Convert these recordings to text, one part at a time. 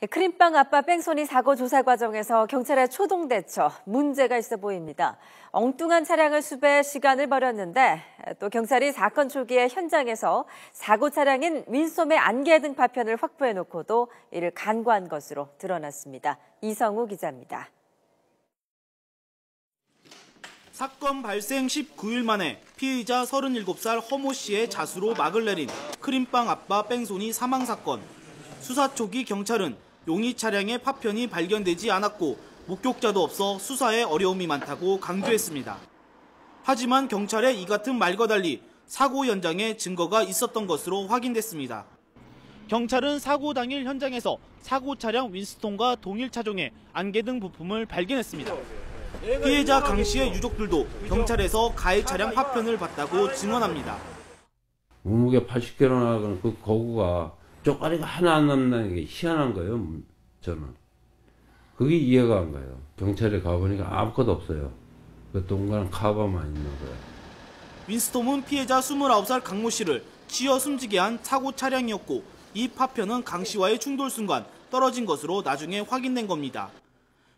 크림빵 아빠 뺑소니 사고 조사 과정에서 경찰의 초동 대처 문제가 있어 보입니다. 엉뚱한 차량을 수배해 시간을 벌였는데 또 경찰이 사건 초기에 현장에서 사고 차량인 윈소매 안개등 파편을 확보해놓고도 이를 간과한 것으로 드러났습니다. 이성우 기자입니다. 사건 발생 19일 만에 피의자 37살 허모 씨의 자수로 막을 내린 크림빵 아빠 뺑소니 사망 사건. 수사 초기 경찰은 용의 차량의 파편이 발견되지 않았고 목격자도 없어 수사에 어려움이 많다고 강조했습니다. 하지만 경찰의 이 같은 말과 달리 사고 현장에 증거가 있었던 것으로 확인됐습니다. 경찰은 사고 당일 현장에서 사고 차량 윈스톤과 동일 차종의 안개 등 부품을 발견했습니다. 피해자 강 씨의 유족들도 경찰에서 가해 차량 파편을 봤다고 증언합니다. 몸무게 80kg 나가는 그 거구가 쪽가리가 하나 안 남는 게 희한한 거예요. 저는 그게 이해가 안 가요. 경찰에 가보니까 아무것도 없어요. 그 동그란 카바만 있는 거예요. 윈스톰은 피해자 29살 강모 씨를 치여 숨지게 한 사고 차량이었고 이 파편은 강 씨와의 충돌 순간 떨어진 것으로 나중에 확인된 겁니다.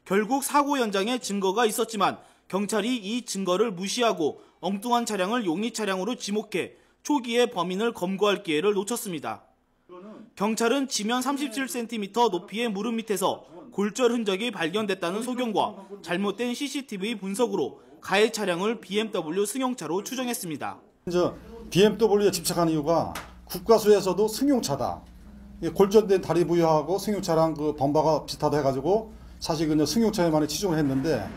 결국 사고 현장에 증거가 있었지만 경찰이 이 증거를 무시하고 엉뚱한 차량을 용의 차량으로 지목해 초기에 범인을 검거할 기회를 놓쳤습니다. 경찰은 지면 37cm 높이의 무릎 밑에서 골절 흔적이 발견됐다는 소견과 잘못된 CCTV 분석으로 가해 차량을 BMW 승용차로 추정했습니다. BMW에 집착한 이유가 국가수에서도 승용차다. 골절된 다리 부여하고 승용차랑 그 범바가 비슷하다 해가지고 사실 그냥 승용차에만 치중을 했는데.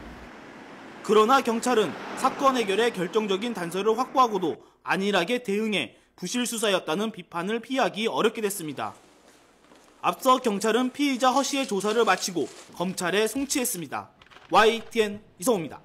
그러나 경찰은 사건 해결에 결정적인 단서를 확보하고도 안일하게 대응해 부실 수사였다는 비판을 피하기 어렵게 됐습니다. 앞서 경찰은 피의자 허 씨의 조사를 마치고 검찰에 송치했습니다. YTN 이성우입니다.